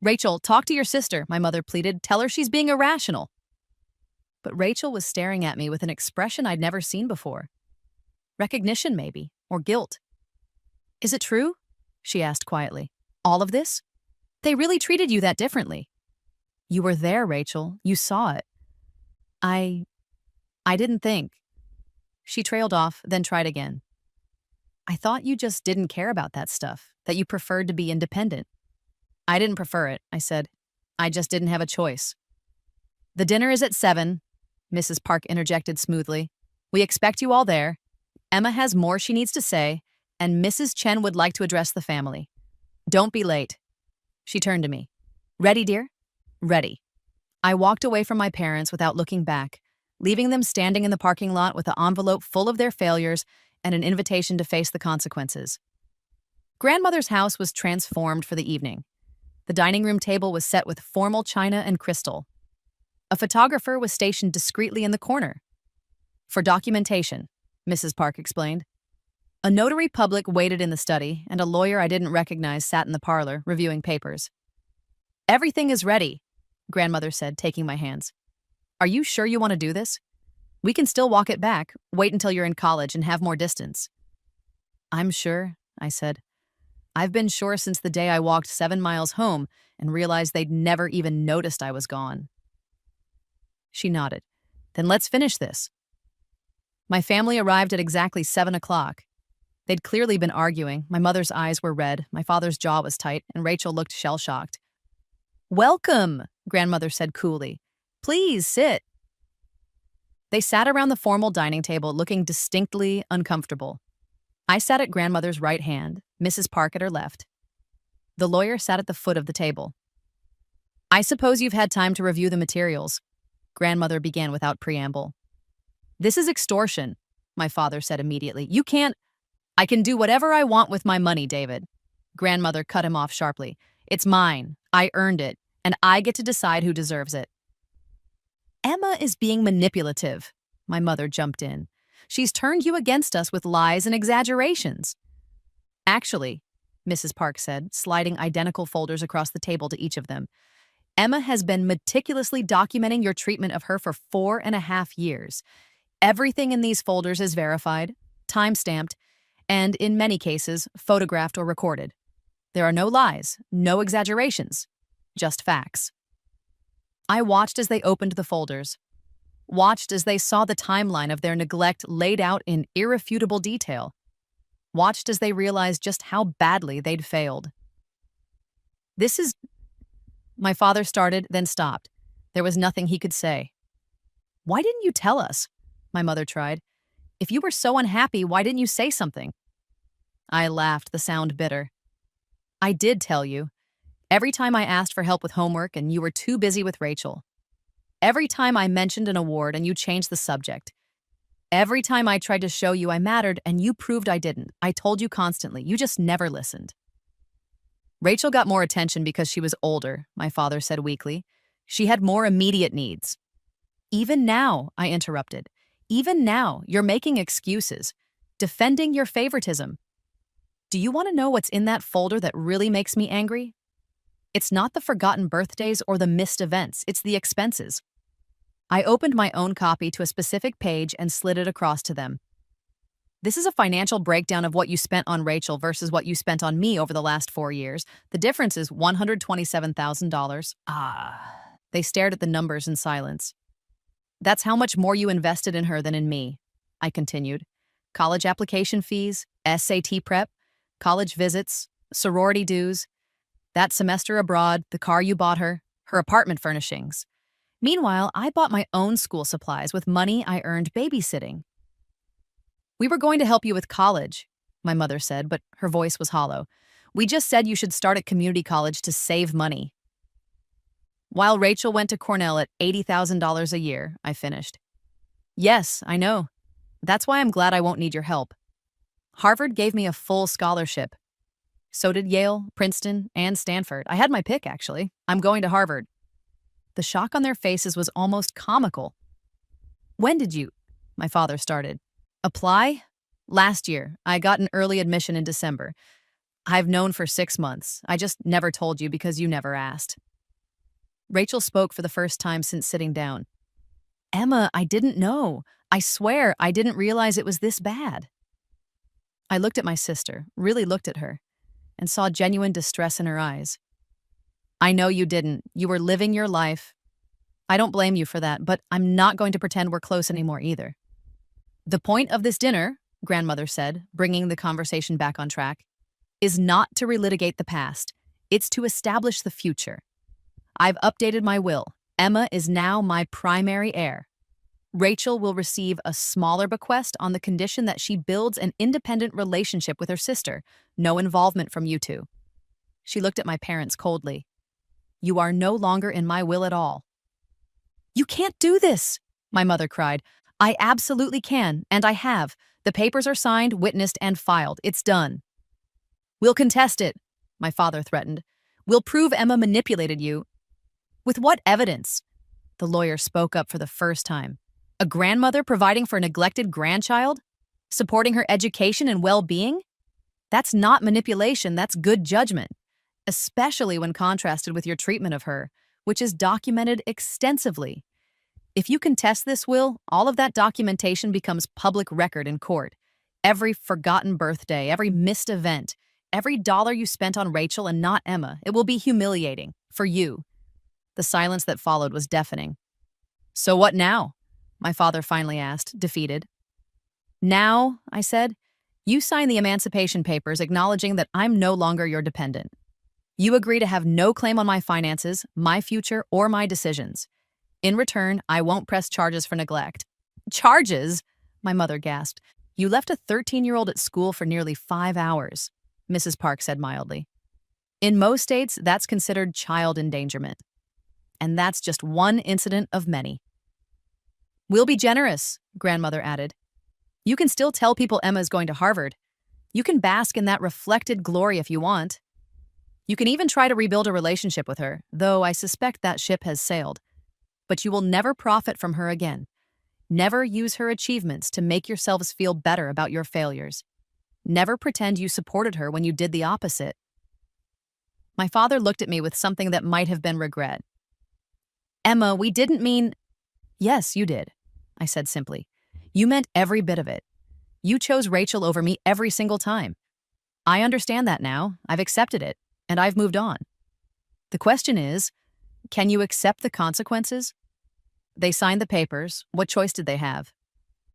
[SPEAKER 1] Rachel, talk to your sister, my mother pleaded. Tell her she's being irrational. But Rachel was staring at me with an expression I'd never seen before. Recognition, maybe, or guilt. Is it true? She asked quietly. All of this? They really treated you that differently. You were there, Rachel. You saw it. I didn't think. She trailed off, then tried again. I thought you just didn't care about that stuff, that you preferred to be independent. I didn't prefer it, I said. I just didn't have a choice. The dinner is at 7, Mrs. Park interjected smoothly. We expect you all there. Emma has more she needs to say, and Mrs. Chen would like to address the family. Don't be late. She turned to me. Ready, dear? Ready. I walked away from my parents without looking back, leaving them standing in the parking lot with an envelope full of their failures and an invitation to face the consequences. Grandmother's house was transformed for the evening. The dining room table was set with formal china and crystal. A photographer was stationed discreetly in the corner. For documentation, Mrs. Park explained. A notary public waited in the study, and a lawyer I didn't recognize sat in the parlor, reviewing papers. Everything is ready, Grandmother said, taking my hands. Are you sure you want to do this? We can still walk it back, wait until you're in college and have more distance. I'm sure, I said. I've been sure since the day I walked 7 miles home and realized they'd never even noticed I was gone. She nodded. Then let's finish this. My family arrived at exactly 7 o'clock. They'd clearly been arguing. My mother's eyes were red, my father's jaw was tight, and Rachel looked shell-shocked. Welcome, Grandmother said coolly. Please sit. They sat around the formal dining table looking distinctly uncomfortable. I sat at Grandmother's right hand, Mrs. Park at her left. The lawyer sat at the foot of the table. I suppose you've had time to review the materials, Grandmother began without preamble. This is extortion, my father said immediately. You can't... I can do whatever I want with my money, David. Grandmother cut him off sharply. It's mine. I earned it, and I get to decide who deserves it. Emma is being manipulative, my mother jumped in. She's turned you against us with lies and exaggerations. Actually, Mrs. Park said, sliding identical folders across the table to each of them, Emma has been meticulously documenting your treatment of her for 4.5 years. Everything in these folders is verified, time-stamped, and in many cases, photographed or recorded. There are no lies, no exaggerations, just facts. I watched as they opened the folders, watched as they saw the timeline of their neglect laid out in irrefutable detail, watched as they realized just how badly they'd failed. This is... My father started, then stopped. There was nothing he could say. Why didn't you tell us? My mother tried. If you were so unhappy, why didn't you say something? I laughed, the sound bitter. I did tell you. Every time I asked for help with homework and you were too busy with Rachel. Every time I mentioned an award and you changed the subject. Every time I tried to show you I mattered and you proved I didn't. I told you constantly. You just never listened. Rachel got more attention because she was older, my father said weakly. She had more immediate needs. Even now, I interrupted. Even now, you're making excuses, defending your favoritism. Do you want to know what's in that folder that really makes me angry? It's not the forgotten birthdays or the missed events, it's the expenses. I opened my own copy to a specific page and slid it across to them. This is a financial breakdown of what you spent on Rachel versus what you spent on me over the last 4 years. The difference is $127,000. Ah. They stared at the numbers in silence. That's how much more you invested in her than in me, I continued. College application fees, SAT prep, college visits, sorority dues, that semester abroad, the car you bought her apartment furnishings. Meanwhile, I bought my own school supplies with money I earned babysitting. We were going to help you with college, my mother said, but her voice was hollow. We just said you should start at community college to save money. While Rachel went to Cornell at $80,000 a year, I finished. Yes, I know. That's why I'm glad I won't need your help. Harvard gave me a full scholarship. So did Yale, Princeton, and Stanford. I had my pick, actually. I'm going to Harvard. The shock on their faces was almost comical. When did you? My father started. Apply? Last year. I got an early admission in December. I've known for 6 months. I just never told you because you never asked. Rachel spoke for the first time since sitting down. Emma, I didn't know. I swear I didn't realize it was this bad. I looked at my sister, really looked at her, and saw genuine distress in her eyes. I know you didn't. You were living your life. I don't blame you for that, but I'm not going to pretend we're close anymore either. The point of this dinner, grandmother said, bringing the conversation back on track, is not to relitigate the past. It's to establish the future. I've updated my will. Emma is now my primary heir. Rachel will receive a smaller bequest on the condition that she builds an independent relationship with her sister, no involvement from you two. She looked at my parents coldly. You are no longer in my will at all. You can't do this, my mother cried. I absolutely can, and I have. The papers are signed, witnessed, and filed. It's done. We'll contest it, my father threatened. We'll prove Emma manipulated you. With what evidence? The lawyer spoke up for the first time. A grandmother providing for a neglected grandchild? Supporting her education and well-being? That's not manipulation, that's good judgment, especially when contrasted with your treatment of her, which is documented extensively. If you contest this will, all of that documentation becomes public record in court. Every forgotten birthday, every missed event, every dollar you spent on Rachel and not Emma, it will be humiliating for you. The silence that followed was deafening. So what now? My father finally asked, defeated. Now, I said, you sign the emancipation papers acknowledging that I'm no longer your dependent. You agree to have no claim on my finances, my future, or my decisions. In return, I won't press charges for neglect. Charges? My mother gasped. You left a 13-year-old at school for nearly 5 hours, Mrs. Park said mildly. In most states, that's considered child endangerment. And that's just one incident of many. We'll be generous, grandmother added. You can still tell people Emma's going to Harvard. You can bask in that reflected glory if you want. You can even try to rebuild a relationship with her, though I suspect that ship has sailed. But you will never profit from her again. Never use her achievements to make yourselves feel better about your failures. Never pretend you supported her when you did the opposite. My father looked at me with something that might have been regret. Emma, we didn't mean... Yes, you did, I said simply. You meant every bit of it. You chose Rachel over me every single time. I understand that now. I've accepted it, and I've moved on. The question is, can you accept the consequences? They signed the papers. What choice did they have?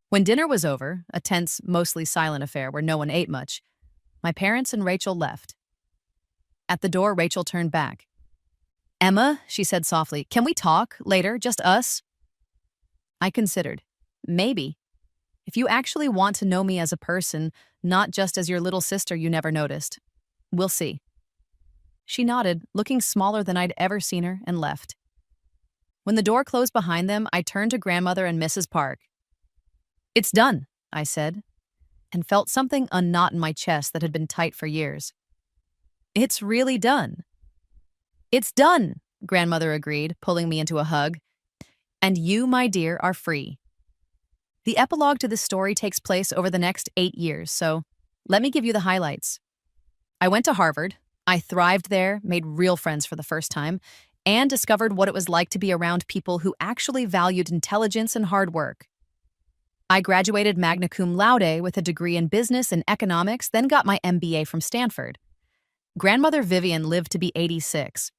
[SPEAKER 1] When dinner was over, a tense, mostly silent affair where no one ate much, my parents and Rachel left. At the door, Rachel turned back. Emma, she said softly, can we talk later, just us? I considered. Maybe. If you actually want to know me as a person, not just as your little sister you never noticed. We'll see. She nodded, looking smaller than I'd ever seen her, and left. When the door closed behind them, I turned to grandmother and Mrs. Park. It's done, I said, and felt something unknot in my chest that had been tight for years. It's really done. It's done, grandmother agreed, pulling me into a hug. And you, my dear, are free. The epilogue to this story takes place over the next 8 years, so let me give you the highlights. I went to Harvard. I thrived there, made real friends for the first time, and discovered what it was like to be around people who actually valued intelligence and hard work. I graduated magna cum laude with a degree in business and economics, then got my MBA from Stanford. Grandmother Vivian lived to be 86.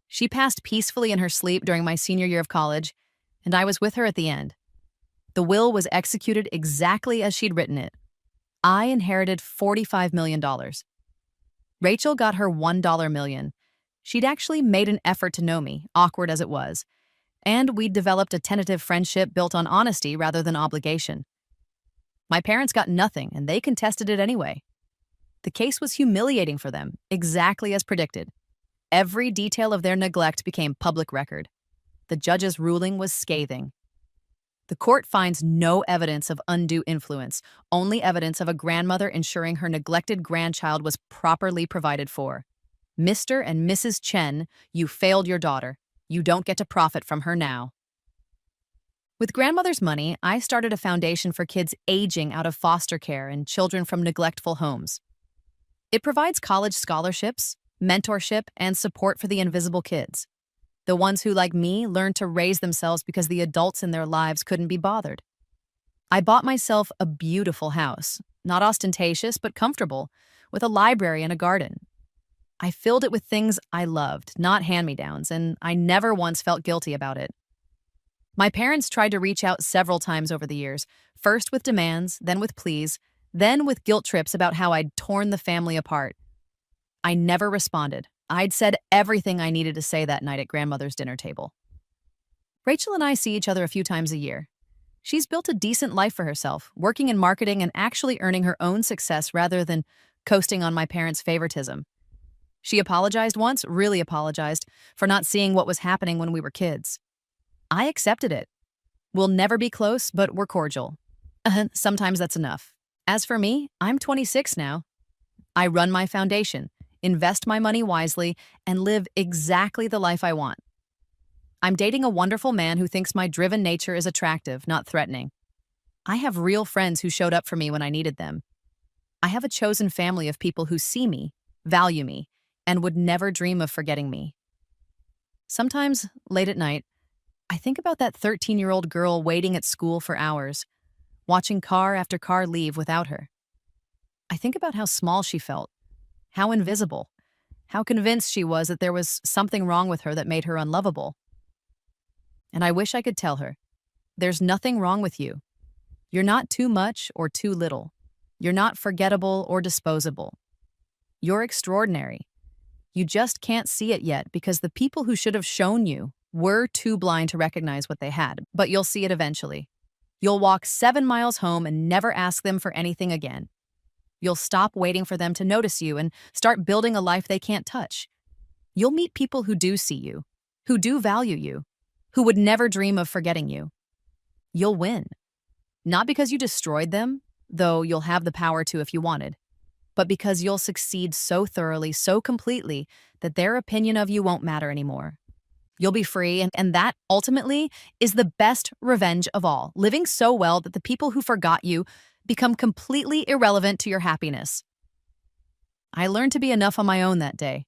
[SPEAKER 1] She passed peacefully in her sleep during my senior year of college, and I was with her at the end. The will was executed exactly as she'd written it. I inherited $45 million. Rachel got her $1 million. She'd actually made an effort to know me, awkward as it was, and we'd developed a tentative friendship built on honesty rather than obligation. My parents got nothing, and they contested it anyway. The case was humiliating for them, exactly as predicted. Every detail of their neglect became public record. The judge's ruling was scathing. The court finds no evidence of undue influence, only evidence of a grandmother ensuring her neglected grandchild was properly provided for. Mr. and Mrs. Chen, you failed your daughter. You don't get to profit from her now. With grandmother's money, I started a foundation for kids aging out of foster care and children from neglectful homes. It provides college scholarships, mentorship, and support for the invisible kids. The ones who, like me, learned to raise themselves because the adults in their lives couldn't be bothered. I bought myself a beautiful house, not ostentatious but comfortable, with a library and a garden. I filled it with things I loved, not hand-me-downs, and I never once felt guilty about it. My parents tried to reach out several times over the years, first with demands, then with pleas, then with guilt trips about how I'd torn the family apart. I never responded. I'd said everything I needed to say that night at grandmother's dinner table. Rachel and I see each other a few times a year. She's built a decent life for herself, working in marketing and actually earning her own success rather than coasting on my parents' favoritism. She apologized once, really apologized, for not seeing what was happening when we were kids. I accepted it. We'll never be close, but we're cordial. Sometimes that's enough. As for me, I'm 26 now. I run my foundation, invest my money wisely, and live exactly the life I want. I'm dating a wonderful man who thinks my driven nature is attractive, not threatening. I have real friends who showed up for me when I needed them. I have a chosen family of people who see me, value me, and would never dream of forgetting me. Sometimes, late at night, I think about that 13-year-old girl waiting at school for hours, watching car after car leave without her. I think about how small she felt, how invisible, how convinced she was that there was something wrong with her that made her unlovable. And I wish I could tell her, there's nothing wrong with you. You're not too much or too little. You're not forgettable or disposable. You're extraordinary. You just can't see it yet because the people who should have shown you were too blind to recognize what they had, but you'll see it eventually. You'll walk 7 miles home and never ask them for anything again. You'll stop waiting for them to notice you and start building a life they can't touch. You'll meet people who do see you, who do value you, who would never dream of forgetting you. You'll win. Not because you destroyed them, though you'll have the power to if you wanted, but because you'll succeed so thoroughly, so completely, that their opinion of you won't matter anymore. You'll be free, and that, ultimately, is the best revenge of all, living so well that the people who forgot you become completely irrelevant to your happiness. I learned to be enough on my own that day.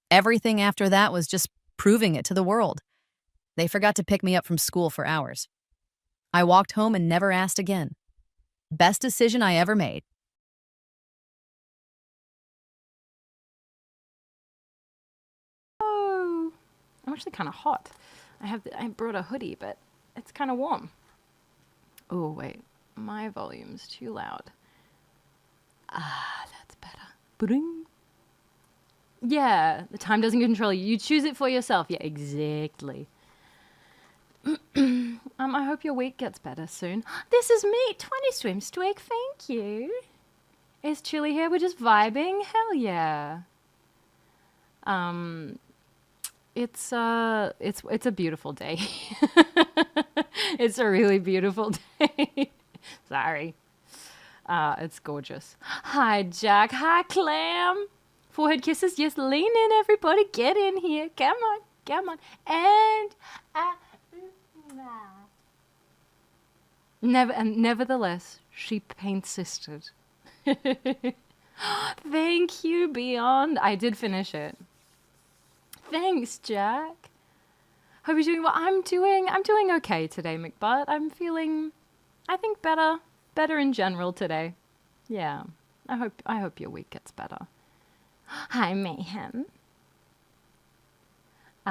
[SPEAKER 1] Everything after that was just proving it to the world. They forgot to pick me up from school for hours. I walked home and never asked again. Best decision I ever made.
[SPEAKER 2] Oh, I'm actually kind of hot. I brought a hoodie, but it's kind of warm. Oh, wait. My volume's too loud. Ah, that's better. Ba-ding. Yeah, the time doesn't control you. You choose it for yourself. Yeah, exactly. I hope your week gets better soon. This is me, 20 Swims Twig, thank you. Is Chili here? We're just vibing? Hell yeah. It's a beautiful day. It's a really beautiful day. Sorry. It's gorgeous. Hi, Jack. Hi, Clam. Forehead kisses. Yes, lean in, everybody. Get in here. Come on. Come on. And nevertheless, she insisted. Thank you, Beyond. I did finish it. Thanks, Jack. Hope you're doing well. I'm doing okay today, McButt. I'm feeling I think better. Better in general today. Yeah. I hope your week gets better. Hi, Mayhem.